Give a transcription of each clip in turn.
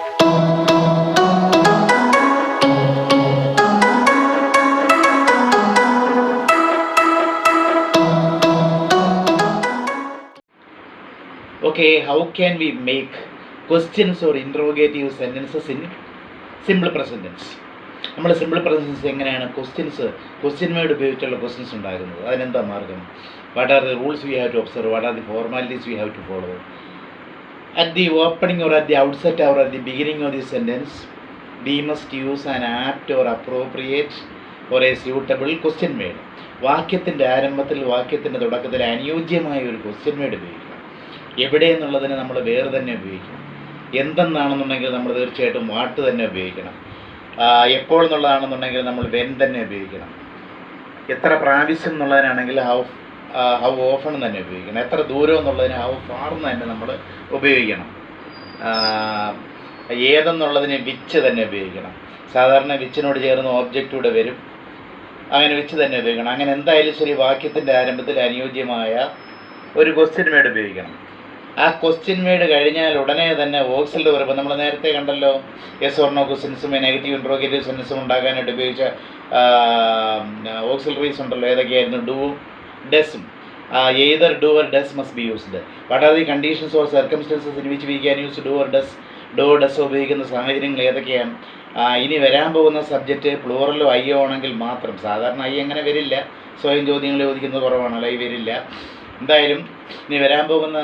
Okay, how can we make questions or interrogative sentences in simple present tense? നമ്മൾ simple present എങ്ങനെയാണ് question word ഉപയോഗിച്ചുള്ള questions ഉണ്ടാകുന്നത്? അതിനെന്താ മാർഗം? What are the rules we have to observe? What are the formalities we have to follow? At the opening or at the outset or at the beginning of the sentence, we must use an apt or appropriate or a suitable question word. വാക്യത്തിൻ്റെ ആരംഭത്തിൽ, വാക്യത്തിൻ്റെ തുടക്കത്തിൽ അനുയോജ്യമായ ഒരു question word ഉപയോഗിക്കണം. എവിടെ എന്നുള്ളതിന് നമ്മൾ വേറെ തന്നെ ഉപയോഗിക്കണം. എന്തെന്നാണെന്നുണ്ടെങ്കിൽ നമ്മൾ തീർച്ചയായിട്ടും വാട്ട് തന്നെ ഉപയോഗിക്കണം. എപ്പോൾ എന്നുള്ളതാണെന്നുണ്ടെങ്കിൽ നമ്മൾ വെൻ തന്നെ ഉപയോഗിക്കണം. എത്ര പ്രാവശ്യം എന്നുള്ളതിനാണെങ്കിൽ ഹൗ ഓഫൺ തന്നെ ഉപയോഗിക്കണം. എത്ര ദൂരം എന്നുള്ളതിന് ഹൗ ഫാർ എന്ന് തന്നെ നമ്മൾ ഉപയോഗിക്കണം. ഏതെന്നുള്ളതിന് വിച്ച് തന്നെ ഉപയോഗിക്കണം. സാധാരണ വിച്ചിനോട് ചേർന്ന് ഓബ്ജക്റ്റൂടെ വരും, അങ്ങനെ വിച്ച് തന്നെ ഉപയോഗിക്കണം. അങ്ങനെ എന്തായാലും ശരി, വാക്യത്തിൻ്റെ ആരംഭത്തിൽ അനുയോജ്യമായ ഒരു ക്വസ്റ്റ്യൻ വേർഡ് ഉപയോഗിക്കണം. ആ ക്വസ്റ്റ്യൻ വേർഡ് കഴിഞ്ഞാൽ ഉടനെ തന്നെ വോക്സിൽ വെർബ്, നമ്മൾ നേരത്തെ കണ്ടല്ലോ, യെസ് ഓർ നോ ക്വസ്റ്റ്യൻസും നെഗറ്റീവ് ഇൻട്രോഗേറ്റീവ് സെൻറ്റൻസും ഉണ്ടാക്കാനായിട്ട് ഉപയോഗിച്ച ഓക്സിലറീസ് ഉണ്ടല്ലോ. ഏതൊക്കെയായിരുന്നു? ഡു, ഡസും. Either do or does must be used. What are the conditions or circumstances in which we can use do or does? Do does ഉപയോഗിക്കുന്ന സാഹചര്യങ്ങൾ ഏതൊക്കെയാണ്? ഇനി വരാൻ പോകുന്ന സബ്ജക്റ്റ് പ്ലൂറലോ അയ്യോ ആണെങ്കിൽ മാത്രം. സാധാരണ ഐ അങ്ങനെ വരില്ല, സ്വയം ചോദ്യങ്ങൾ ചോദിക്കുന്നത് കുറവാണല്ലോ, ഐ വരില്ല. എന്തായാലും ഇനി വരാൻ പോകുന്ന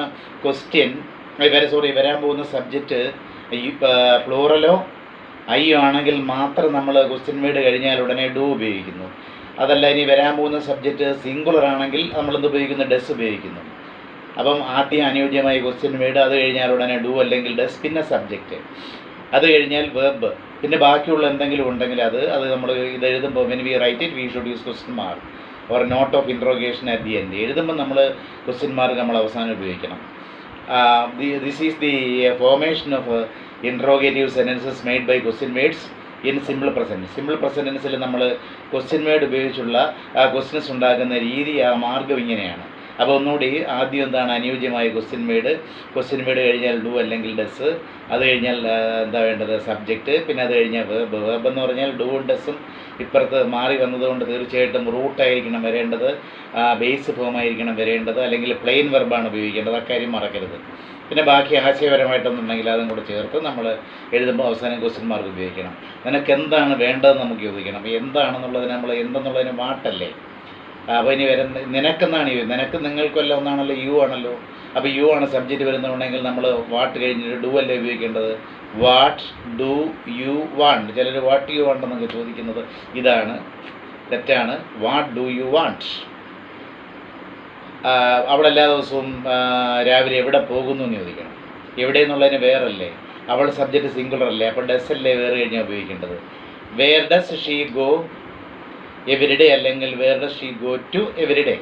വരാൻ പോകുന്ന സബ്ജക്റ്റ് പ്ലൂറലോ അയ്യോ ആണെങ്കിൽ മാത്രം നമ്മൾ ക്വസ്റ്റ്യൻ വേർഡ് കഴിഞ്ഞാൽ ഉടനെ ഡു ഉപയോഗിക്കുന്നു. അതല്ല, ഇനി വരാൻ പോകുന്ന സബ്ജക്റ്റ് സിംഗുലർ ആണെങ്കിൽ നമ്മളെന്ത് ഉപയോഗിക്കുന്നു? ഡസ് ഉപയോഗിക്കുന്നു. അപ്പം ആദ്യം അനുയോജ്യമായ ക്വസ്റ്റ്യൻ വേർഡ്, അത് കഴിഞ്ഞാൽ ഉടനെ ഡു അല്ലെങ്കിൽ ഡസ്, പിന്നെ സബ്ജക്റ്റ്, അത് കഴിഞ്ഞാൽ വെർബ്, പിന്നെ ബാക്കിയുള്ള എന്തെങ്കിലും ഉണ്ടെങ്കിൽ അത് നമ്മൾ ഇത് എഴുതുമ്പോൾ when we write it we should use question mark or note of interrogation at the end. എഴുതുമ്പോൾ നമ്മൾ ക്വസ്റ്റ്യൻ മാർക്ക് നമ്മൾ അവസാനം ഉപയോഗിക്കണം. This is the formation of interrogative sentences made by question words in simple present. Simple പ്രസൻറ്റൻസിൽ നമ്മൾ question word ഉപയോഗിച്ചുള്ള questions ഉണ്ടാക്കുന്ന രീതി, ആ മാർഗ്ഗം ഇങ്ങനെയാണ്. അപ്പോൾ ഒന്നുകൂടി, ആദ്യം എന്താണ്? അനുയോജ്യമായ ക്വസ്റ്റ്യൻ വേർഡ് കഴിഞ്ഞാൽ ഡു അല്ലെങ്കിൽ ഡസ്, അത് കഴിഞ്ഞാൽ എന്താ വേണ്ടത്? സബ്ജക്റ്റ്, പിന്നെ അത് കഴിഞ്ഞാൽ വേർബ് എന്ന് പറഞ്ഞാൽ ഡുവും ഡസും ഇപ്പുറത്ത് മാറി വന്നതുകൊണ്ട് തീർച്ചയായിട്ടും റൂട്ടായിരിക്കണം വരേണ്ടത്, ബേസ് ഫോം ആയിരിക്കണം വരേണ്ടത്, അല്ലെങ്കിൽ പ്ലെയിൻ വെർബാണ് ഉപയോഗിക്കേണ്ടത്. അക്കാര്യം മറക്കരുത്. പിന്നെ ബാക്കി ആശയപരമായിട്ടൊന്നുണ്ടെങ്കിൽ അതും കൂടെ ചേർത്ത് നമ്മൾ എഴുതുമ്പോൾ അവസാനം ക്വസ്റ്റ്യൻ മാർക്ക് ഉപയോഗിക്കണം. നിനക്ക് എന്താണ് വേണ്ടതെന്ന് നമുക്ക് ചോദിക്കണം. എന്താണെന്നുള്ളതിന് നമ്മൾ എന്തെന്നുള്ളതിന് വാട്ടല്ലേ. അപ്പോൾ ഇനി നിനക്കെന്നാണ് നിങ്ങൾക്കെല്ലാം ഒന്നാണല്ലോ, യു ആണല്ലോ. അപ്പോൾ യു ആണ് സബ്ജക്റ്റ് വരുന്നുണ്ടെങ്കിൽ നമ്മൾ വാട്ട് കഴിഞ്ഞിട്ട് ഡു അല്ലേ ഉപയോഗിക്കേണ്ടത്. What do you want. ചിലർ വാട്ട് യു വാണ്ട് എന്നൊക്കെ ചോദിക്കുന്നത് ഇതാണ്, തെറ്റാണ്. What do you want. അവൾ എല്ലാ ദിവസവും രാവിലെ എവിടെ പോകുന്നു എന്ന് ചോദിക്കണം. എവിടെ എന്നുള്ളതിന് വേറല്ലേ, അവൾ സബ്ജക്റ്റ് സിംഗുലർ അല്ലേ, അപ്പോൾ ഡസ് അല്ലേ വേറെ കഴിഞ്ഞാൽ ഉപയോഗിക്കേണ്ടത്. Where does she go everyday, അല്ലെങ്കിൽ where does she go to everyday.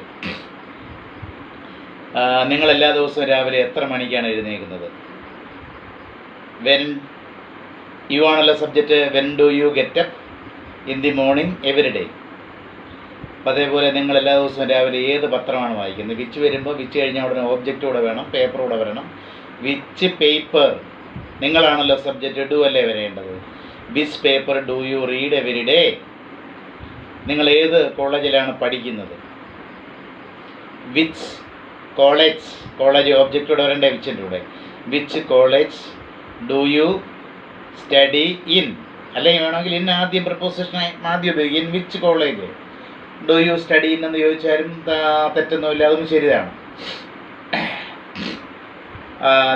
നിങ്ങൾ എല്ലാ ദിവസവും രാവിലെ എത്ര മണിക്കാണ് എഴുന്നേൽക്കുന്നത്? വെൻ യു ആണല്ലോ subject. When do you get up in the morning everyday. അപ്പോൾ അതേപോലെ നിങ്ങൾ എല്ലാ ദിവസവും രാവിലെ ഏത് പത്രമാണ് വായിക്കുന്നത്? വിച്ച് വരുമ്പോൾ വിച്ച് കഴിഞ്ഞാൽ ഉടനെ ഓബ്ജക്റ്റ് കൂടെ വേണം, പേപ്പർ കൂടെ വരണം. വിച്ച് പേപ്പർ, നിങ്ങളാണല്ലോ സബ്ജക്റ്റ്, ഡു അല്ലേ വരേണ്ടത്. Which paper do you read everyday. നിങ്ങൾ ഏത് കോളേജിലാണ് പഠിക്കുന്നത്? വിച്ച് കോളേജ് ഓബ്ജക്റ്റോടെ വരണ്ടേ, വിച്ചിൻ്റെ കൂടെ. Which college do you study in, അല്ലെങ്കിൽ വേണമെങ്കിൽ ഇൻ ആദ്യം പ്രപ്പോസിഷനായി ആദ്യം ഉപയോഗിക്കും. In which college do you study in എന്ന് ചോദിച്ചാലും തെറ്റൊന്നുമില്ല, അതും ശരിയാണ്.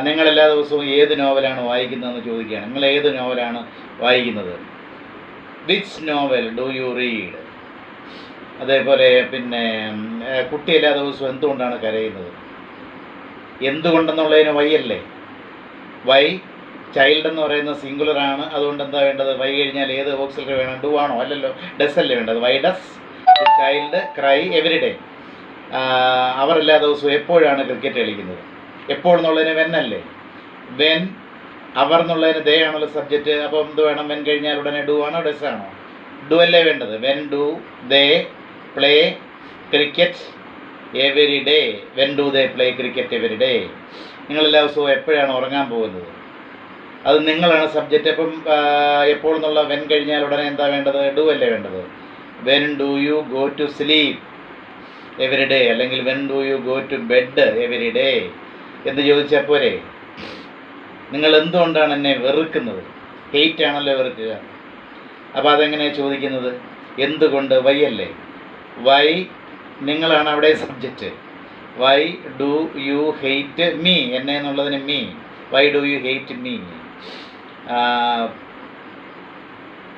നിങ്ങൾ എല്ലാ ദിവസവും ഏത് നോവലാണ് വായിക്കുന്നതെന്ന് ചോദിക്കുകയാണ്. നിങ്ങൾ ഏത് നോവലാണ് വായിക്കുന്നത്? Which novel do you read. അതേപോലെ പിന്നെ കുട്ടി എല്ലാ ദിവസവും എന്തുകൊണ്ടാണ് കരയുന്നത്? എന്തുകൊണ്ടെന്നുള്ളതിന് വൈ അല്ലേ. വൈ, ചൈൽഡ് എന്ന് പറയുന്നത് സിംഗുലറാണ്, അതുകൊണ്ട് എന്താ വേണ്ടത്? വൈ കഴിഞ്ഞാൽ ഏത് ഓക്സിലറി വേണം? ഡു ആണോ? അല്ലല്ലോ, ഡസ് അല്ലേ വേണ്ടത്. Why does child cry everyday. അവർ എല്ലാ ദിവസവും എപ്പോഴാണ് ക്രിക്കറ്റ് കളിക്കുന്നത്? എപ്പോൾ എന്നുള്ളതിന് വെൻ അല്ലേ. വെൻ, അവർ എന്നുള്ളതിന് ദേ ആണല്ലോ സബ്ജക്റ്റ്. അപ്പോൾ എന്ത് വേണം? വെൻ കഴിഞ്ഞാൽ ഉടനെ ഡു ആണോ ഡസ് ആണോ? ഡു അല്ലേ വേണ്ടത്. When do they play cricket every day. When do they play cricket every day. നിങ്ങൾ എല്ലാ ദിവസവും എപ്പോഴാണ് ഉറങ്ങാൻ പോകുന്നത്? അത് നിങ്ങളാണ് സബ്ജക്റ്റ്. അപ്പം എപ്പോൾ എന്നുള്ള വെൻ കഴിഞ്ഞാൽ ഉടനെ എന്താ വേണ്ടത്? ഡു അല്ലേ വേണ്ടത്. When do you go to sleep every day, അല്ലെങ്കിൽ when do you go to bed every day എന്ന് ചോദിച്ചാൽ പോരെ? നിങ്ങൾ എന്തുകൊണ്ടാണ് എന്നെ വെറുക്കുന്നത്? ഹെയ്റ്റ് ആണല്ലോ വെറുക്കുക. അപ്പോൾ അതെങ്ങനെയാണ് ചോദിക്കുന്നത്? എന്തുകൊണ്ട്? വൈ അല്ലേ. വൈ നിങ്ങളാണ് അവിടെ subject. Why do you hate me, എന്നെ എന്നുള്ളതിന് me. Why do you hate me.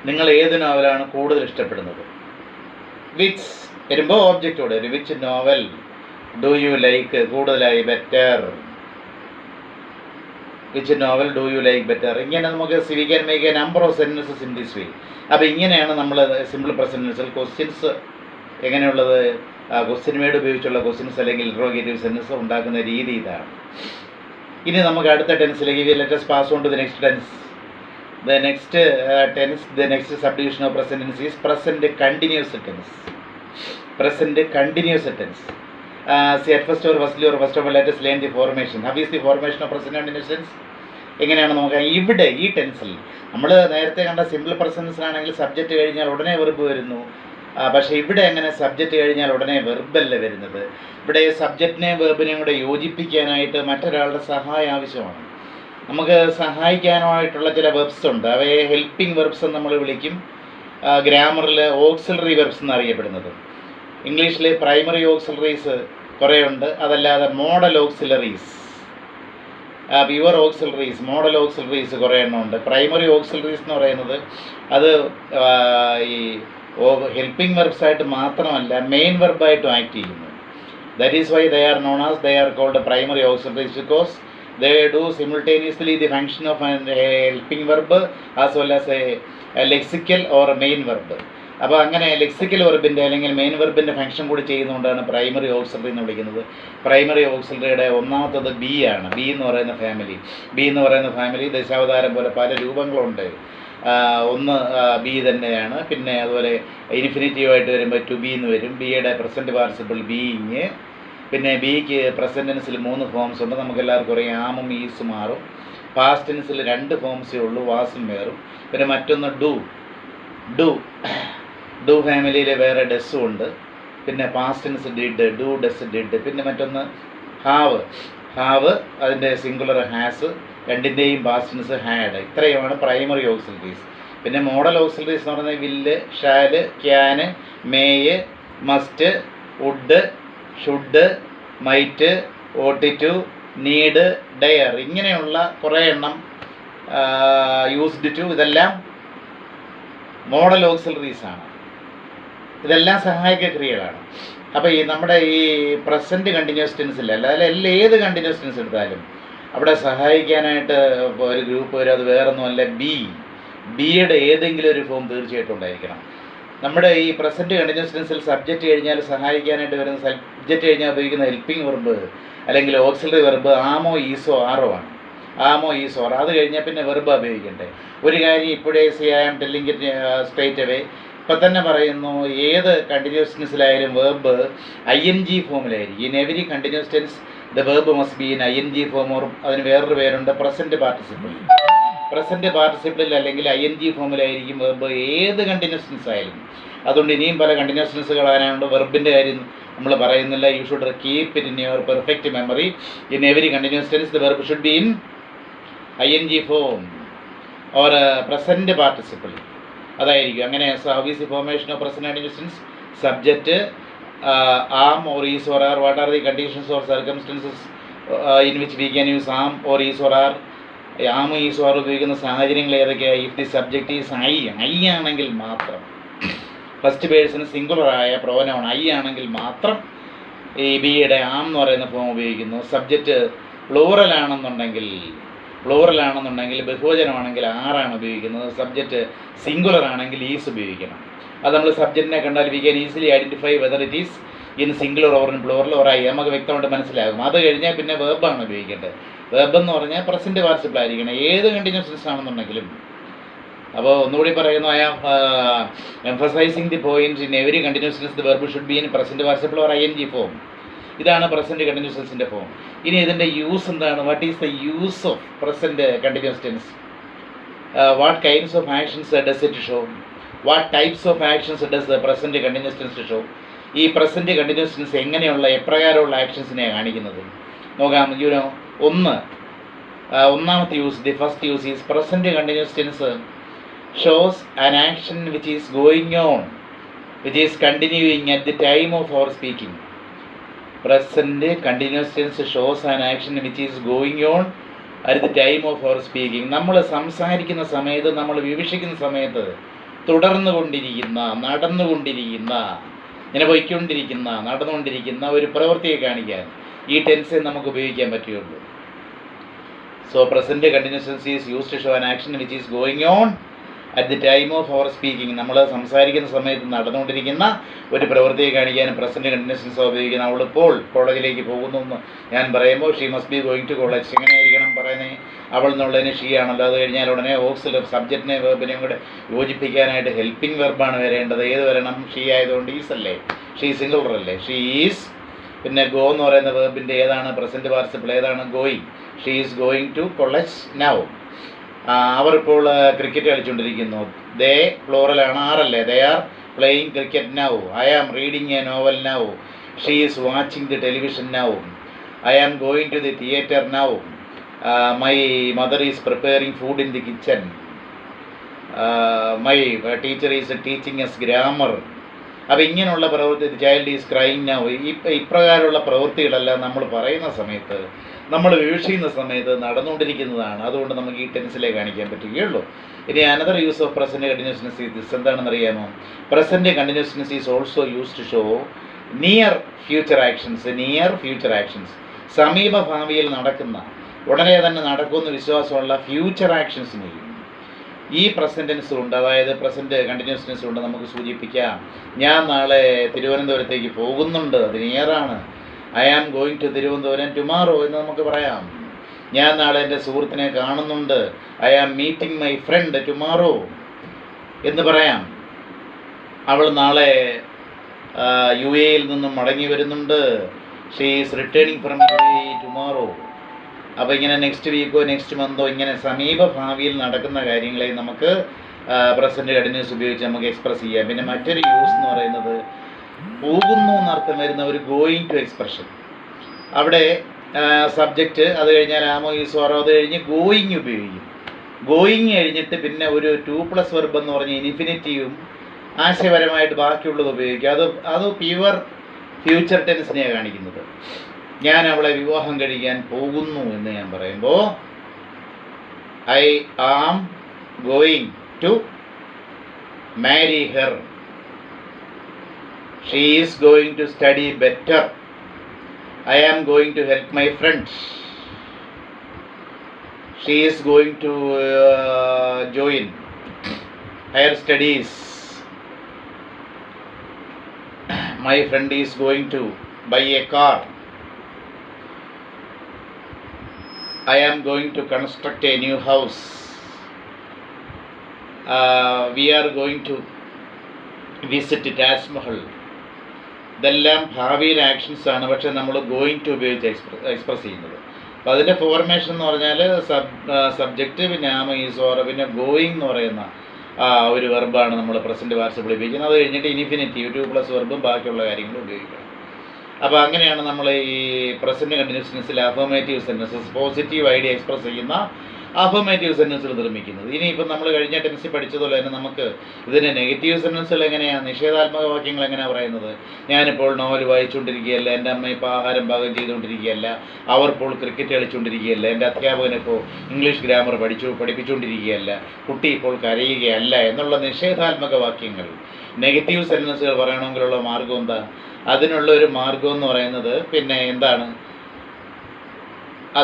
നിങ്ങൾ ഏത് നോവലാണ് കൂടുതൽ ഇഷ്ടപ്പെടുന്നത്? വിച്ച് വരുമ്പോൾ ഓബ്ജക്റ്റോട് ഒരു which novel do you like കൂടുതലായി, better. Which novel do you like better. ഇങ്ങനെ നമുക്ക് we can make a number of sentences in this way. അപ്പോൾ ഇങ്ങനെയാണ് നമ്മൾ സിമ്പിൾ പ്രസൻറ്റ് ടെൻസിൽ ക്വസ്റ്റ്യൻസ് എങ്ങനെയുള്ളത്, ക്വസ്റ്റ്യൻ വേർഡ് ഉപയോഗിച്ചുള്ള ക്വസ്റ്റ്യൻസ് അല്ലെങ്കിൽ ഇൻട്രോഗേറ്റീവ് സെൻറ്റൻസ് ഉണ്ടാക്കുന്ന രീതി ഇതാണ്. ഇനി നമുക്ക് അടുത്ത ടെൻസിലേക്ക് let us pass on to the next tense. The next tense, the next subdivision of present tense is present continuous tense. Present continuous tense. See at first of all let us learn the formation. How is the formation of present continuous tense? എങ്ങനെയാണ് നോക്കാം. ഇവിടെ ഈ ടെൻസിൽ നമ്മൾ നേരത്തെ കണ്ട simple പ്രസൻസിലാണെങ്കിൽ subject കഴിഞ്ഞാൽ ഉടനെ verb വരുന്നു. പക്ഷേ ഇവിടെ എങ്ങനെ സബ്ജക്റ്റ് കഴിഞ്ഞാൽ ഉടനെ വെർബല്ല വരുന്നത്? ഇവിടെ സബ്ജക്റ്റിനെയും വെർബിനെയും കൂടെ യോജിപ്പിക്കാനായിട്ട് മറ്റൊരാളുടെ സഹായം ആവശ്യമാണ്. നമുക്ക് സഹായിക്കാനായിട്ടുള്ള ചില വെർബ്സ് ഉണ്ട്. അവയെ ഹെൽപ്പിംഗ് വെർബ്സ് എന്ന് നമ്മൾ വിളിക്കും. ഗ്രാമറിൽ ഓക്സിലറി വെർബ്സ് എന്നറിയപ്പെടുന്നത്. ഇംഗ്ലീഷിൽ പ്രൈമറി ഓക്സിലറീസ് കുറേ ഉണ്ട്. അതല്ലാതെ modal auxiliaries, pure auxiliaries, modal auxiliaries കുറേ എണ്ണം ഉണ്ട്. പ്രൈമറി ഓക്സിലറീസ് എന്ന് പറയുന്നത് അത് ഈ ഹെൽപ്പിംഗ് വെർബ്സായിട്ട് മാത്രമല്ല മെയിൻ വെർബായിട്ടും ആക്ട് ചെയ്യുന്നു. That is why they are known as they are called primary auxiliaries because they do simultaneously the function of a helping verb as well as a lexical or main verb. അപ്പോൾ അങ്ങനെ lexical വെർബിൻ്റെ അല്ലെങ്കിൽ main വെർബിൻ്റെ function കൂടി ചെയ്യുന്നതുകൊണ്ടാണ് primary auxiliary എന്ന് വിളിക്കുന്നത്. Primary ഓക്സിലറിയുടെ ഒന്നാമത്തത് B ആണ്. B എന്ന് പറയുന്ന ഫാമിലി ദശാവതാരം പോലെ പല രൂപങ്ങളുണ്ട്. ഒന്ന് ബി തന്നെയാണ്. പിന്നെ അതുപോലെ ഇൻഫിനിറ്റീവായിട്ട് വരുമ്പോൾ ടു ബി എന്ന് വരും. ബിയുടെ പ്രസൻറ്റ് പാർട്ടിസിപ്പിൾ ബീയിങ്. പിന്നെ ബിക്ക് പ്രസൻറ്റ് ടെൻസിൽ 3 ഫോംസ് ഉണ്ട്. നമുക്കെല്ലാവർക്കും അറിയാം. ആമും ഈസും മാറും. പാസ്റ്റ് ടെൻസിൽ 2 ഫോംസേ ഉള്ളൂ, വാസും വേറും. പിന്നെ മറ്റൊന്ന് ഡു ഫാമിലിയിൽ വേറെ ഡെസ്സും ഉണ്ട്. പിന്നെ past tense did, do does did. പിന്നെ മറ്റൊന്ന് ഹാവ് അതിൻ്റെ സിംഗുലർ ഹാസ്, രണ്ടിൻ്റെയും പാസ്റ്റ് ടെൻസ് ഹാഡ്. ഇത്രയുമാണ് പ്രൈമറി ഓക്സിലറീസ്. പിന്നെ മോഡൽ ഓക്സിലറീസ് എന്ന് പറയുന്നത് will, shall, can, may, must, would, should, might, ought to, need, dare. ഇങ്ങനെയുള്ള കുറേ എണ്ണം, യൂസ്ഡ് ടു, ഇതെല്ലാം മോഡൽ ഓക്സിലറീസ് ആണ്. ഇതെല്ലാം സഹായക ക്രിയകളാണ്. അപ്പോൾ ഈ നമ്മുടെ ഈ പ്രസൻറ്റ് കണ്ടിന്യൂസ് ടെൻസിൽ അല്ലാതെ ഏത് കണ്ടിന്യൂസ് ടെൻസ് എടുത്താലും അവിടെ സഹായിക്കാനായിട്ട് ഒരു ഗ്രൂപ്പ് വരും. അത് വേറൊന്നുമല്ല, ബിയുടെ ഏതെങ്കിലും ഒരു ഫോം തീർച്ചയായിട്ടും ഉണ്ടായിരിക്കണം. നമ്മുടെ ഈ പ്രസൻറ്റ് കണ്ടിന്യൂസ് ടെൻസിൽ സബ്ജക്റ്റ് കഴിഞ്ഞാൽ സഹായിക്കാനായിട്ട് വരുന്ന സബ്ജക്റ്റ് കഴിഞ്ഞാൽ ഉപയോഗിക്കുന്ന ഹെൽപ്പിംഗ് വെർബ് അല്ലെങ്കിൽ ഓക്സിലറി വെർബ് ആമോ, ഈസോ, ആറോ ആണ്. ആമോ, ഈസോ, ആർ. അത് കഴിഞ്ഞാൽ പിന്നെ വെർബ് ഉപയോഗിക്കണ്ടേ. ഒരു കാര്യം ഇപ്പോഴേ I am telling it straight away. ഇപ്പം തന്നെ പറയുന്നു, ഏത് കണ്ടിന്യൂസ് ടെൻസിലായാലും വെർബ് ING ഫോമിലായിരിക്കും. In every continuous tense the verb must be in ING form. Or അതിന് വേറൊരു പേരുണ്ട്, പ്രസൻറ്റ് പാർട്ടിസിപ്പിൾ. പ്രസൻറ്റ് പാർട്ടിസിപ്പിളിൽ അല്ലെങ്കിൽ ING ഫോമിലായിരിക്കും വെർബ് ഏത് കണ്ടിന്യൂസ് ടെൻസ് ആയാലും. അതുകൊണ്ട് ഇനിയും പല കണ്ടിന്യൂസ് ടെൻസുകൾ ആയതുകൊണ്ട് വെർബിൻ്റെ കാര്യം നമ്മൾ പറയുന്നില്ല. You should keep it in your perfect memory. In every continuous tense the verb should be in ING form or present participle. അതായിരിക്കും. അങ്ങനെ how is the formation of present continuous tense? Subject, am or is or are. What are the conditions or circumstances in which we can use am or is or are? Am, is, or ഉപയോഗിക്കുന്ന സാഹചര്യങ്ങൾ ഏതൊക്കെയാണ്? If the subject is I ആണെങ്കിൽ മാത്രം, first person സിംഗുലറായ pronoun I ആണെങ്കിൽ മാത്രം ഈ ബിയുടെ ആം എന്ന് പറയുന്ന ഫോം ഉപയോഗിക്കുന്നു. സബ്ജക്റ്റ് പ്ലൂറൽ ആണെന്നുണ്ടെങ്കിൽ ബഹുവചനമാണെങ്കിൽ ആറാണ് ഉപയോഗിക്കുന്നത്. സബ്ജക്റ്റ് സിംഗുലർ ആണെങ്കിൽ ഈസ് ഉപയോഗിക്കണം. അത് നമ്മൾ സബ്ജക്റ്റിനെ കണ്ടാൽ we can easily identify whether it is in singular or in plural or I. നമുക്ക് വ്യക്തമായിട്ട് മനസ്സിലാകും. അത് കഴിഞ്ഞാൽ പിന്നെ വെർബാണ് ഉപയോഗിക്കേണ്ടത്. വെർബ് എന്ന് പറഞ്ഞാൽ പ്രസൻറ്റ് പാർട്ടിസിപ്പിൾ ആയിരിക്കണം ഏത് കണ്ടിന്യൂസ് ടെൻസ് ആണെന്നുണ്ടെങ്കിലും. അപ്പോൾ ഒന്നുകൂടി പറയുന്നു, I am emphasising the point in every continuous tense the verb should be in present participle or ING form. ഇതാണ് പ്രസൻറ്റ് കണ്ടിന്യൂസ് ടെൻസിൻ്റെ ഫോം. ഇനി ഇതിൻ്റെ യൂസ് എന്താണ്? What is the use of present continuous tense? What kinds of actions does it show? What types of actions does the present continuous tense show? ഈ present continuous tense എങ്ങനെയുള്ള എപ്രകാരമുള്ള ആക്ഷൻസിനെയാണ് കാണിക്കുന്നത് നോക്കാം. ഒന്നാമത്തെ use, the first use is present continuous tense shows an action which is going on, which is continuing at the time of our speaking. Present continuous tense shows an action which is going on at the time of our speaking. നമ്മൾ സംസാരിക്കുന്ന സമയത്ത്, നമ്മൾ വിവക്ഷിക്കുന്ന സമയത്ത് തുടർന്നുകൊണ്ടിരിക്കുന്ന, നടന്നുകൊണ്ടിരിക്കുന്ന, ഇങ്ങനെ പോയിക്കൊണ്ടിരിക്കുന്ന, നടന്നുകൊണ്ടിരിക്കുന്ന ഒരു പ്രവൃത്തിയെ കാണിക്കാൻ ഈ ടെൻസ് നമുക്ക് ഉപയോഗിക്കാൻ പറ്റുകയുള്ളൂ. So present continuous tense is used to show an action which is going on at the time of our speaking. നമ്മൾ സംസാരിക്കുന്ന സമയത്ത് നടന്നുകൊണ്ടിരിക്കുന്ന ഒരു പ്രവൃത്തിയെ കാണിക്കാൻ പ്രസൻറ്റ് കണ്ടിന്യൂസ് ടെൻസ് ഉപയോഗിക്കുന്നത്. അവളിപ്പോൾ കോളേജിലേക്ക് പോകുന്നു എന്ന് ഞാൻ പറയുമ്പോൾ she must be going to college. എങ്ങനെയായിരിക്കണം പറയുന്നത്? അവൾ എന്നുള്ളതിന് ഷീ ആണല്ലോ. അത് കഴിഞ്ഞാൽ ഉടനെ ഓക്സിലറി സബ്ജക്റ്റിനെ വെർബിനെയും കൂടെ യോജിപ്പിക്കാനായിട്ട് ഹെൽപ്പിംഗ് വെർബാണ് വരേണ്ടത്. ഏത് വരണം? ഷീ ആയതുകൊണ്ട് ഈസ് അല്ലേ, ഷീ സിംഗുലർ അല്ലേ, ഷീ ഈസ്. പിന്നെ ഗോ എന്ന് പറയുന്ന വെർബിൻ്റെ ഏതാണ് പ്രസൻറ്റ് പാർട്ടിസിപ്പിൾ? ഏതാണ്? Going. She is going to college now. അവർ ഇപ്പോൾ ക്രിക്കറ്റ് കളിച്ചുകൊണ്ടിരിക്കുന്നു. ദേ പ്ലൂറലാണ്, ആറല്ലേ. They are playing cricket now. I am reading a novel now. She is watching the television now. I am going to the theatre now. My mother is preparing food in the kitchen. My teacher is teaching us grammar. അപ്പോൾ ഇങ്ങനെയുള്ള പ്രവൃത്തി, child is crying now. ഇപ്രകാരമുള്ള പ്രവൃത്തികളെല്ലാം നമ്മൾ പറയുന്ന സമയത്ത്, നമ്മൾ വീക്ഷിക്കുന്ന സമയത്ത് നടന്നുകൊണ്ടിരിക്കുന്നതാണ്. അതുകൊണ്ട് നമുക്ക് ഈ ടെൻസിലേ കാണിക്കാൻ പറ്റുകയുള്ളൂ. ഇനി another use of present continuous tense is എന്താണെന്ന് അറിയാമോ? Present continuous tense is also use to show near future actions. Near future actions, സമീപ ഭാവിയിൽ നടക്കുന്ന, ഉടനെ തന്നെ നടക്കുമെന്ന് വിശ്വാസമുള്ള ഫ്യൂച്ചർ ആക്ഷൻസിനെയും ഈ പ്രസൻറ്റ് ടെൻസ് കൊണ്ട്, അതായത് പ്രസൻറ്റ് കണ്ടിന്യൂസ് ടെൻസ് കൊണ്ട് നമുക്ക് സൂചിപ്പിക്കാം. ഞാൻ നാളെ തിരുവനന്തപുരത്തേക്ക് പോകുന്നുണ്ട്, അത് നിയറാണ്. I am going to Thiruvananthapuram tomorrow എന്ന് നമുക്ക് പറയാം. ഞാൻ നാളെ എൻ്റെ സുഹൃത്തിനെ കാണുന്നുണ്ട്. I am meeting my friend tomorrow എന്ന് പറയാം. അവൾ നാളെ യു എയിൽ നിന്നും മടങ്ങി വരുന്നുണ്ട്. She is returning from UAE tomorrow. അപ്പോൾ ഇങ്ങനെ നെക്സ്റ്റ് വീക്കോ നെക്സ്റ്റ് മന്തോ ഇങ്ങനെ സമീപ ഭാവിയിൽ നടക്കുന്ന കാര്യങ്ങളെ നമുക്ക് പ്രസൻറ്റ് കണ്ടിന്യൂസ് ഉപയോഗിച്ച് നമുക്ക് എക്സ്പ്രസ് ചെയ്യാം. പിന്നെ മറ്റൊരു യൂസ് എന്ന് പറയുന്നത് പോകുന്നു എന്നർത്ഥം വരുന്ന ഒരു ഗോയിങ് ടു എക്സ്പ്രഷൻ. അവിടെ സബ്ജക്റ്റ്, അത് കഴിഞ്ഞാൽ ആമോ ഈസോ ആറോ, അത് കഴിഞ്ഞ് ഗോയിങ് ഉപയോഗിക്കും. ഗോയിങ് കഴിഞ്ഞിട്ട് പിന്നെ ഒരു 2+ വെർബ് എന്ന് പറഞ്ഞ ഇൻഫിനിറ്റീവും ആശയപരമായിട്ട് ബാക്കിയുള്ളത് ഉപയോഗിക്കും. അത് പ്യുവർ ഫ്യൂച്ചർ ടെൻസിനെയാണ് കാണിക്കുന്നത്. ഞാൻ അവളെ വിവാഹം കഴിക്കാൻ പോകുന്നു എന്ന് ഞാൻ പറയുമ്പോൾ I am going to marry her. She is going to study better. I am going to help my friends. She is going to join higher studies. My friend is going to buy a car. I am going to construct a new house. We are going to visit Taj Mahal. ഇതെല്ലാം ഭാവിയിലെ actions ആണ്, പക്ഷേ നമ്മൾ going to ഉപയോഗിച്ച് express ചെയ്യുന്നത്. അപ്പോൾ അതിൻ്റെ formation എന്ന് പറഞ്ഞാൽ സബ്ജക്റ്റ്, പിന്നെ ആം ഈസ് ഓർ, പിന്നെ ഗോയിങ് എന്ന് പറയുന്ന ഒരു വെർബാണ് നമ്മൾ പ്രസൻറ്റ് പാർട്ടിസിപ്പിൾ ഉപയോഗിക്കുന്നത്. അത് കഴിഞ്ഞിട്ട് ഇൻഫിനിറ്റീവ് 2+ വെർബും ബാക്കിയുള്ള കാര്യങ്ങളും ഉപയോഗിക്കണം. അപ്പോൾ അങ്ങനെയാണ് നമ്മൾ ഈ പ്രസൻറ്റ് കണ്ടിന്യൂസ് ടെൻസിൽ affirmative sentences, positive idea express ചെയ്യുന്ന അഫർമേറ്റീവ് സെൻറ്റൻസുകൾ നിർമ്മിക്കുന്നത്. ഇനിയിപ്പം നമ്മൾ കഴിഞ്ഞ ടെൻസിൽ പഠിച്ചതുപോലെ തന്നെ നമുക്ക് ഇതിൻ്റെ നെഗറ്റീവ് സെൻറ്റൻസുകൾ എങ്ങനെയാണ്, നിഷേധാത്മക വാക്യങ്ങൾ എങ്ങനെയാണ് പറയുന്നത്? ഞാനിപ്പോൾ നോവൽ വായിച്ചുകൊണ്ടിരിക്കുകയല്ല, എൻ്റെ അമ്മ ഇപ്പോൾ ആഹാരം പാകം ചെയ്തുകൊണ്ടിരിക്കുകയല്ല, അവർ ഇപ്പോൾ ക്രിക്കറ്റ് കളിച്ചുകൊണ്ടിരിക്കുകയല്ല, എൻ്റെ അധ്യാപകനിപ്പോൾ ഇംഗ്ലീഷ് ഗ്രാമർ പഠിപ്പിച്ചുകൊണ്ടിരിക്കുകയല്ല, കുട്ടി ഇപ്പോൾ കരയുകയല്ല എന്നുള്ള നിഷേധാത്മക വാക്യങ്ങൾ, നെഗറ്റീവ് സെൻറ്റൻസുകൾ പറയണമെങ്കിലുള്ള മാർഗം എന്താ? അതിനുള്ള ഒരു മാർഗം എന്ന് പറയുന്നത് പിന്നെ എന്താണ്?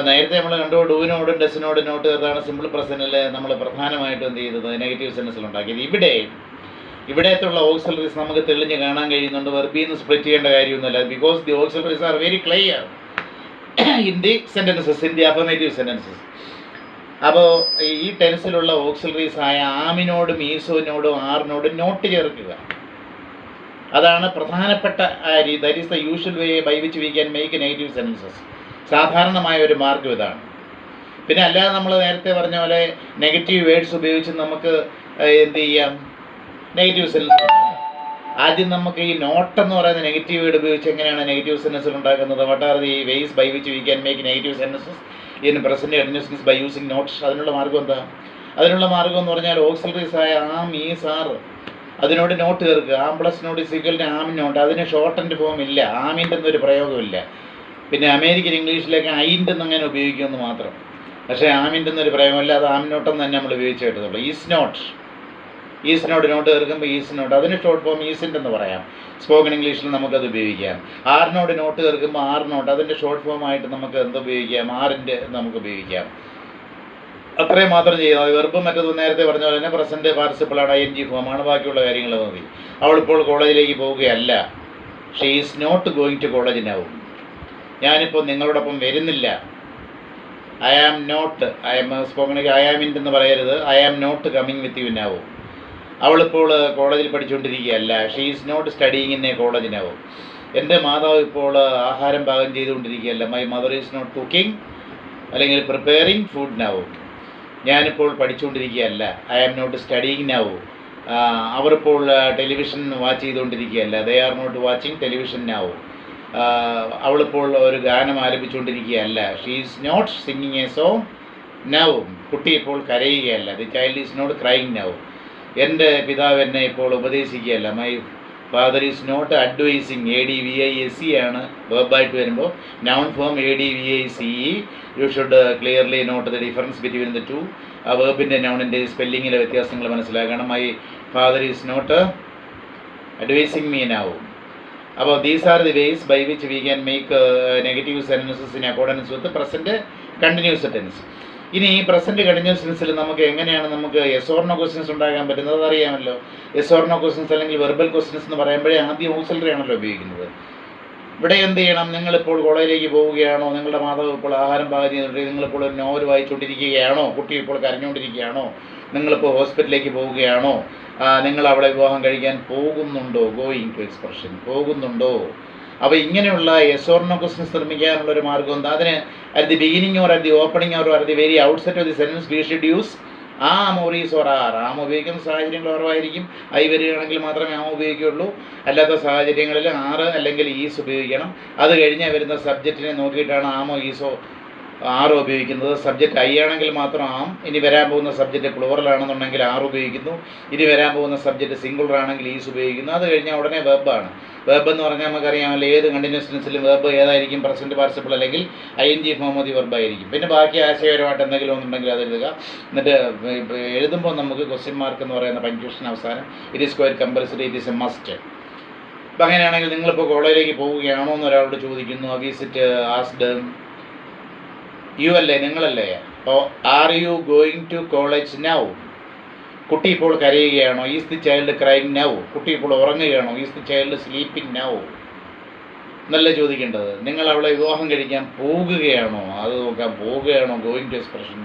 നേരത്തെ നമ്മൾ കണ്ടു, ഡൂവിനോടും ഡെസിനോടും നോട്ട് ചേർത്താണ് സിമ്പിൾ പ്രസൻറ്റിൽ നമ്മൾ പ്രധാനമായിട്ടും എന്ത് ചെയ്തത്? നെഗറ്റീവ് സെൻറ്റൻസിൽ ഉണ്ടാക്കിയത്. ഇവിടത്തുള്ള ഓക്സിലറീസ് നമുക്ക് തെളിഞ്ഞ് കാണാൻ കഴിയുന്നുണ്ട്. വെർബിൽ നിന്ന് സ്പ്ലിറ്റ് ചെയ്യേണ്ട കാര്യമൊന്നുമില്ല. Because the auxiliaries are very clear in the sentences, in the affirmative sentences. അപ്പോൾ ഈ ടെൻസിലുള്ള ഓക്സിലറീസ് ആയ ആമിനോടും ഈസോനോടും ആറിനോടും നോട്ട് ചേർക്കുക. അതാണ് പ്രധാനപ്പെട്ട രീതി. That is the usual way by which we can make negative sentences. സാധാരണമായ ഒരു മാർഗ്ഗം ഇതാണ്. പിന്നെ അല്ലാതെ നമ്മൾ നേരത്തെ പറഞ്ഞ പോലെ നെഗറ്റീവ് വേർഡ്സ് ഉപയോഗിച്ച് നമുക്ക് എന്ത് ചെയ്യാം, നെഗറ്റീവ് സെൻറ്റൻസ്. ആദ്യം നമുക്ക് ഈ നോട്ട് എന്ന് പറയുന്ന നെഗറ്റീവ് വേർഡ് ഉപയോഗിച്ച് എങ്ങനെയാണ് നെഗറ്റീവ് സെൻറ്റൻസുകൾ ഉണ്ടാക്കുന്നത്? What are the ways by which we can make negative sentences in present continuous by using not? അതിനുള്ള മാർഗ്ഗം എന്താ? അതിനുള്ള മാർഗ്ഗം എന്ന് പറഞ്ഞാൽ ഓക്സിലറീസ് ആയ ആം, ഈസ്, ആർ, അതിനോട് നോട്ട് ചേർക്കുക. Am plus not is equal to am not. അതിന് ഷോർട്ടൻഡ് ഫോം ഇല്ല, ആമിൻ്റെ എന്നൊരു പ്രയോഗമില്ല. പിന്നെ അമേരിക്കൻ ഇംഗ്ലീഷിലേക്ക് ഐൻ്റെ എന്നങ്ങനെ ഉപയോഗിക്കുമെന്ന് മാത്രം. പക്ഷേ ആമിൻ്റെ എന്നൊരു പ്രയോഗമില്ല, അത് ആം നോട്ടെന്ന് തന്നെ നമ്മൾ ഉപയോഗിച്ച് കേട്ടതുള്ളൂ. ഈസ് നോട്ട്, ഈസിനോട് നോട്ട് ചേർക്കുമ്പോൾ ഈസ് നോട്ട്, അതിന് ഷോർട്ട് ഫോം ഈസിൻ്റെ എന്ന് പറയാം. സ്പോക്കൺ ഇംഗ്ലീഷിൽ നമുക്കത് ഉപയോഗിക്കാം. ആറിനോട് നോട്ട് ചേർക്കുമ്പോൾ ആർ നോട്ട്, അതിൻ്റെ ഷോർട്ട് ഫോം ആയിട്ട് നമുക്ക് എന്ത് ഉപയോഗിക്കാം, ആറിൻ്റെ നമുക്ക് ഉപയോഗിക്കാം. അത്രയും മാത്രം ചെയ്യാം. വെറുപ്പ് മറ്റത് നേരത്തെ പറഞ്ഞ പോലെ തന്നെ പ്രസൻറ്റ് പാർട്ടിസിപ്പിളാണ്, ING ഫോമാണ്, ബാക്കിയുള്ള കാര്യങ്ങൾ മതി. അവളിപ്പോൾ കോളേജിലേക്ക് പോവുകയല്ല. She is not going to college now. ഞാനിപ്പോൾ നിങ്ങളോടൊപ്പം വരുന്നില്ല. I am not, spoken I am in എന്ന് പറയരുത്, I am not coming with you now. അവളിപ്പോൾ കോളേജിൽ പഠിച്ചുകൊണ്ടിരിക്കുകയല്ല. She is not studying in a college now. എൻ്റെ മാതാവ് ഇപ്പോൾ ആഹാരം പാകം ചെയ്തുകൊണ്ടിരിക്കുകയല്ല. My mother is not cooking അല്ലെങ്കിൽ പ്രിപ്പയറിങ് ഫുഡ് നൗ. ഞാനിപ്പോൾ പഠിച്ചുകൊണ്ടിരിക്കുകയല്ല. I am not studying now. അവരിപ്പോൾ ടെലിവിഷൻ വാച്ച് ചെയ്തുകൊണ്ടിരിക്കുകയല്ല. They are not watching television now. അവളിപ്പോൾ ഒരു ഗാനം ആലപിച്ചുകൊണ്ടിരിക്കുകയല്ല. She is not singing a song now. കുട്ടി ഇപ്പോൾ കരയുകയല്ല. The child is not crying now. എൻ്റെ പിതാവ് എന്നെ ഇപ്പോൾ ഉപദേശിക്കുകയല്ല. My father is not advising. ADVISE ആണ് വെർബായിട്ട് വരുമ്പോൾ. Noun form ADVICE. You should clearly note the difference between the two. ആ വെർബിൻ്റെ നൗണിൻ്റെ സ്പെല്ലിങ്ങിലെ വ്യത്യാസങ്ങൾ മനസ്സിലാക്കണം. My father is not advising me now. അപ്പോൾ these are the ways by which we can make negative sentences in accordance with present continuous tense. ഇനി ഈ present continuous ടെൻസിൽ നമുക്ക് എങ്ങനെയാണ് നമുക്ക് യെസ് ഓർ നോ ക്വസ്റ്റ്യൻസ് ഉണ്ടാക്കാൻ പറ്റുന്നത്? അതറിയാമല്ലോ. യെസ് ഓർ നോ ക്വസ്റ്റ്യൻസ് അല്ലെങ്കിൽ verbal questions എന്ന് പറയുമ്പോഴേ ആദ്യം ഓക്സിലറി ആണല്ലോ ഉപയോഗിക്കുന്നത്. ഇവിടെ എന്ത് ചെയ്യണം? നിങ്ങളിപ്പോൾ കോളേജിലേക്ക് പോവുകയാണോ? നിങ്ങളുടെ മാതാവ് ഇപ്പോൾ ആഹാരം പാകം ചെയ്തിട്ടുണ്ടെങ്കിൽ നിങ്ങളിപ്പോൾ ഒരു നോവൽ വായിച്ചുകൊണ്ടിരിക്കുകയാണോ? കുട്ടി ഇപ്പോൾ കരഞ്ഞുകൊണ്ടിരിക്കുകയാണോ? നിങ്ങളിപ്പോൾ ഹോസ്പിറ്റലിലേക്ക് പോവുകയാണോ? നിങ്ങൾ അവളെ വിവാഹം കഴിക്കാൻ പോകുന്നുണ്ടോ? ഗോയിങ് ടു എക്സ്പ്രഷൻ, പോകുന്നുണ്ടോ? അപ്പോൾ ഇങ്ങനെയുള്ള യെസ് ഓർ നോ ക്വസ്റ്റ്യൻസ് നിർമ്മിക്കാനുള്ളൊരു മാർഗ്ഗം എന്താ? അതിന് at the beginning or at the opening or at the very outset of the sentence we should use am or is or are. Am ഉപയോഗിക്കുന്ന സാഹചര്യങ്ങൾ കുറവായിരിക്കും. ഐ വരികയാണെങ്കിൽ മാത്രമേ ആം ഉപയോഗിക്കുകയുള്ളൂ. അല്ലാത്ത സാഹചര്യങ്ങളിൽ ആറ് അല്ലെങ്കിൽ ഈസ് ഉപയോഗിക്കണം. അത് കഴിഞ്ഞ് വരുന്ന സബ്ജക്റ്റിനെ നോക്കിയിട്ടാണ് ആമോ ഈസോ ആറ് ഉപയോഗിക്കുന്നത്. സബ്ജക്റ്റ് ഐ ആണെങ്കിൽ മാത്രം ആം. ഇനി വരാൻ പോകുന്ന സബ്ജക്റ്റ് പ്ലൂറൽ ആണെന്നുണ്ടെങ്കിൽ ആർ ഉപയോഗിക്കുന്നു. ഇനി വരാൻ പോകുന്ന സബ്ജക്റ്റ് സിംഗുലർ ആണെങ്കിൽ ഈസ് ഉപയോഗിക്കുന്നു. അത് കഴിഞ്ഞാൽ ഉടനെ വെർബാണ്. വെർബ് എന്ന് പറഞ്ഞാൽ നമുക്കറിയാമല്ലോ, ഏത് കണ്ടിന്യൂസ് ടെൻസിലും വെർബ് ഏതായിരിക്കും? പ്രസൻറ്റ് പാർട്ടിസിപ്പിൾ അല്ലെങ്കിൽ ING ഫോം ഓഫ് ദി വെർബായിരിക്കും. പിന്നെ ബാക്കി ആശയപരമായിട്ട് എന്തെങ്കിലും ഒന്നുണ്ടെങ്കിൽ അത് എഴുതുക. എന്നിട്ട് എഴുതുമ്പോൾ നമുക്ക് ക്വസ്റ്റ്യൻ മാർക്ക് എന്ന് പറയുന്ന പഞ്ച്വേഷൻ അവസാനം it is quiet compulsory, it is A must. അപ്പം അങ്ങനെയാണെങ്കിൽ നിങ്ങളിപ്പോൾ കോളേജിലേക്ക് പോവുകയാണോ എന്ന് ഒരാളോട് ചോദിക്കുന്നു. വിസിറ്റ് ആസ്ഡ് യു അല്ലേ, നിങ്ങളല്ലേ. അപ്പോൾ are you going to college now? കുട്ടി ഇപ്പോൾ കരയുകയാണോ? Is the child crying now? കുട്ടി ഇപ്പോൾ ഉറങ്ങുകയാണോ? Is the child sleeping now? എന്നല്ല ചോദിക്കേണ്ടത്. നിങ്ങൾ അവളെ വിവാഹം കഴിക്കാൻ പോകുകയാണോ? അത് നോക്കാൻ പോകുകയാണോ? Going to expression.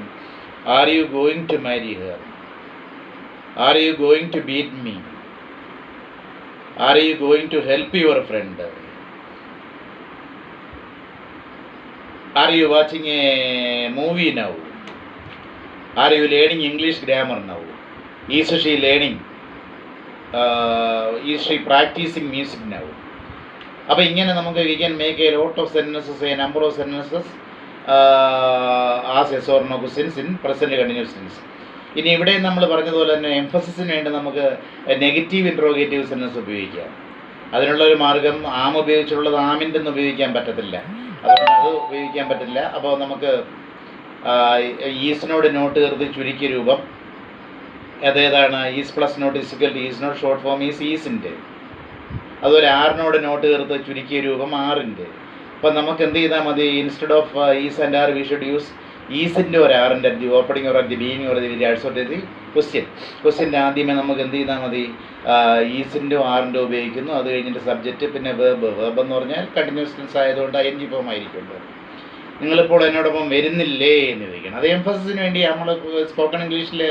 Are you going to marry her? Are you going to beat me? Are you going to help your friend? Are you watching a movie now? Are you learning English grammar now? Is she learning? Is she practicing music now? അപ്പോൾ ഇങ്ങനെ നമുക്ക് we can make a lot of sentences, a number of sentences as yes or no questions in present continuous tense. ഇനി ഇവിടെ നമ്മൾ പറഞ്ഞതുപോലെ തന്നെ എംഫസിസിന് വേണ്ടി നമുക്ക് നെഗറ്റീവ് ഇൻട്രോഗേറ്റീവ് സെൻറ്റൻസ് ഉപയോഗിക്കാം. അതിനുള്ളൊരു മാർഗം ആം ഉപയോഗിച്ചുള്ളത് ആമിൻ്റെ ഒന്നും ഉപയോഗിക്കാൻ പറ്റത്തില്ല. അതുകൊണ്ട് അത് ഉപയോഗിക്കാൻ പറ്റില്ല. അപ്പോൾ നമുക്ക് ഈസിനോട് നോട്ട് ചേർത്ത് ചുരുക്കിയ രൂപം അതേതാണ്? Is plus not equal to is not short form ഈസിൻ്റെ. അതുപോലെ ആറിനോട് നോട്ട് ചേർത്ത് ചുരുക്കിയ രൂപം ആറിൻ്റെ. അപ്പം നമുക്ക് എന്ത് ചെയ്താൽ മതി? Instead of is and are we should use ഈസിൻ്റെ ഒരു ആറിൻ്റെ at the opening or at the beginning or the also the ക്വസ്റ്റ്യൻ്റെ ആദ്യമേ നമുക്ക് എന്ത് ചെയ്താൽ മതി? ഈസിൻ്റെ ആറിൻ്റെ ഉപയോഗിക്കുന്നു. അത് കഴിഞ്ഞിട്ട് സബ്ജക്റ്റ്, പിന്നെ വെർബ്. വെർബ് എന്ന് പറഞ്ഞാൽ കണ്ടിന്യൂസ് ടെൻസ് ആയതുകൊണ്ട് ING ഫോം ആയിരിക്കുമല്ലോ. നിങ്ങളിപ്പോൾ എന്നോടൊപ്പം വരുന്നില്ലേ എന്ന് ചോദിക്കണം. അത് എംഫസിസിന് വേണ്ടി നമ്മൾ സ്പോക്കൺ ഇംഗ്ലീഷിൽ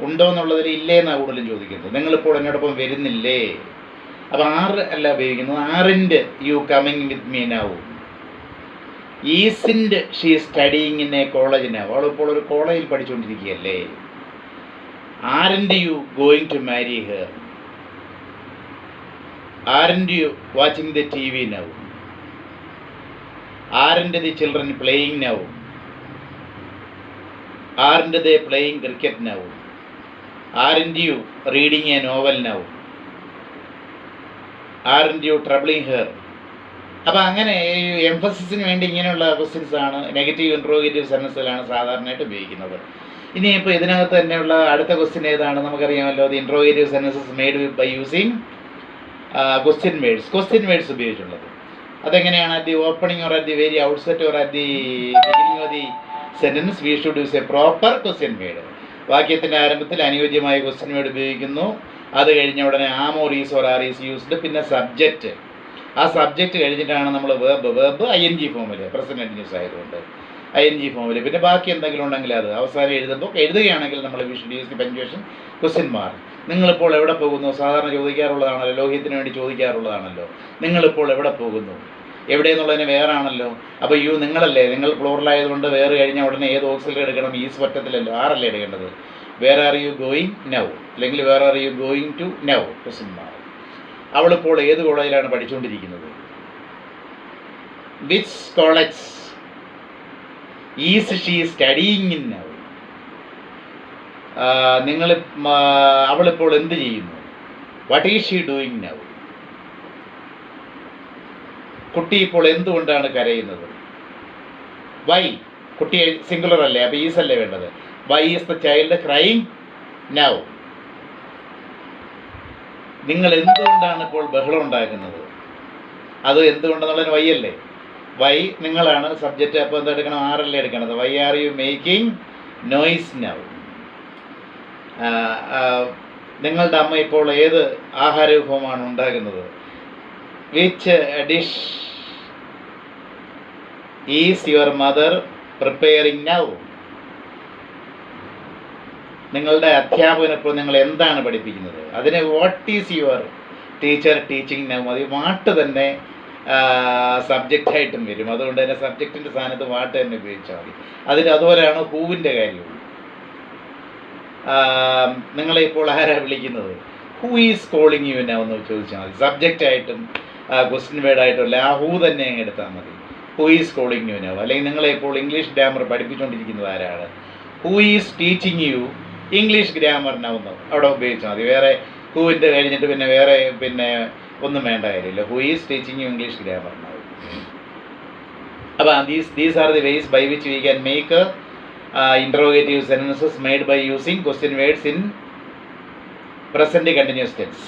ഉണ്ടോ എന്നുള്ളതിൽ ഇല്ലേ എന്നാണ് കൂടുതലും ചോദിക്കുന്നത്. നിങ്ങളിപ്പോൾ എന്നോടൊപ്പം വരുന്നില്ലേ? അപ്പോൾ ആറ് അല്ല ഉപയോഗിക്കുന്നത്, ആറിൻ്റെ you coming with me now. Isn't she studying in a college now. അവളിപ്പോൾ ഒരു കോളേജിൽ പഠിച്ചുകൊണ്ടിരിക്കുകയല്ലേ. Aren't you going to marry her. Aren't you watching the T V now. Aren't the children playing now. Aren't they playing cricket now. Aren't you reading a novel now. Aren't you troubling her. അപ്പോൾ അങ്ങനെ ഈ എംഫസിസിന് വേണ്ടി ഇങ്ങനെയുള്ള questions ആണ് negative interrogative സെൻറ്റൻസിലാണ് സാധാരണയായിട്ട് ഉപയോഗിക്കുന്നത്. ഇനിയിപ്പോൾ ഇതിനകത്ത് തന്നെയുള്ള അടുത്ത ക്വസ്റ്റ്യൻ ഏതാണ് നമുക്കറിയാമല്ലോ. The interrogative sentences made by using question words ഉപയോഗിച്ചുള്ളത്. അതെങ്ങനെയാണ്? At the opening or at the very outset or at the beginning of the sentence we should use a proper question word. വാക്യത്തിൻ്റെ ആരംഭത്തിൽ അനുയോജ്യമായ question word ഉപയോഗിക്കുന്നു. അത് കഴിഞ്ഞ ഉടനെ am or is or are is used. പിന്നെ subject. ആ subject കഴിഞ്ഞിട്ടാണ് നമ്മൾ വേർബ് ING ഫോമിൽ, പ്രസൻറ്റ് കണ്ടിന്യൂസ് ആയതുകൊണ്ട് ING ഫോമിൽ. പിന്നെ ബാക്കി എന്തെങ്കിലും ഉണ്ടെങ്കിൽ അത് അവസാനം എഴുതുകയാണെങ്കിൽ നമ്മൾ V should use the punctuation question mark. നിങ്ങളിപ്പോൾ എവിടെ പോകുന്നു? സാധാരണ ചോദിക്കാറുള്ളതാണല്ലോ, ലോഹ്യത്തിന് വേണ്ടി ചോദിക്കാറുള്ളതാണല്ലോ. നിങ്ങളിപ്പോൾ എവിടെ പോകുന്നു? എവിടെ എന്നുള്ളതിന് വേറാണല്ലോ. അപ്പോൾ നിങ്ങളല്ലേ, നിങ്ങൾ പ്ലൂറലായതുകൊണ്ട് വേറെ കഴിഞ്ഞാൽ ഉടനെ ഏത് ഓക്സിലറി എടുക്കണം? ഈസ് പറ്റത്തില്ലല്ലോ, ആറല്ലേ എടുക്കേണ്ടത്. Where are you going now, അല്ലെങ്കിൽ where are you going to now, question mark. അവളിപ്പോൾ ഏത് കോളേജിലാണ് പഠിച്ചുകൊണ്ടിരിക്കുന്നത്? Which college is she studying in now. അവളിപ്പോൾ എന്ത് ചെയ്യുന്നു? What is she doing now. കുട്ടി ഇപ്പോൾ എന്തുകൊണ്ടാണ് കരയുന്നത്? വൈ. കുട്ടി സിംഗുലർ അല്ലേ, അപ്പോൾ ഈസ് അല്ലേ വേണ്ടത്. Why is the child crying now. നിങ്ങൾ എന്തുകൊണ്ടാണ് ഇപ്പോൾ ബഹളം ഉണ്ടാക്കുന്നത്? അത് എന്തുകൊണ്ടെന്നുള്ളതിന് വൈ അല്ലേ. വൈ നിങ്ങളാണ് സബ്ജക്റ്റ്. അപ്പോൾ എന്തെടുക്കണം? ആറല്ലേ എടുക്കണത്. Why are you making noise now. നിങ്ങളുടെ അമ്മ ഇപ്പോൾ ഏത് ആഹാര വിഭവമാണ് ഉണ്ടാക്കുന്നത്? Which dish is your mother preparing now. നിങ്ങളുടെ അധ്യാപകൻ ഇപ്പോൾ നിങ്ങൾ എന്താണ് പഠിപ്പിക്കുന്നത്? അതിന് what is your teacher teaching now. അത് വാട്ട് തന്നെ സബ്ജക്റ്റായിട്ടും വരും. അതുകൊണ്ട് തന്നെ സബ്ജക്റ്റിൻ്റെ സ്ഥാനത്ത് വാട്ട് തന്നെ ഉപയോഗിച്ചാൽ മതി. അതുപോലെയാണ് ഹൂവിൻ്റെ കാര്യവും. നിങ്ങളെ ഇപ്പോൾ ആരാ വിളിക്കുന്നത്? Who is calling you now എന്ന് ചോദിച്ചാൽ മതി. സബ്ജക്റ്റായിട്ടും ക്വസ്റ്റ്യൻ വേർഡായിട്ടും അല്ല, ആ ഹൂ തന്നെ അങ്ങ് എടുത്താൽ മതി. Who is calling you now. അല്ലെങ്കിൽ നിങ്ങളെ ഇപ്പോൾ ഇംഗ്ലീഷ് ഗ്രാമർ പഠിപ്പിച്ചുകൊണ്ടിരിക്കുന്നത് ആരാണ്? Who is teaching you English grammar now എന്ന് അവിടെ ഉപയോഗിച്ചാൽ മതി. വേറെ ഹൂവിൻ്റെ കഴിഞ്ഞിട്ട് പിന്നെ ഒന്നും വേണ്ട കാര്യമില്ല. Who is teaching you English grammar now. അപ്പോൾ these are the ways by which we can make interrogative sentences made by using question words in present continuous tense.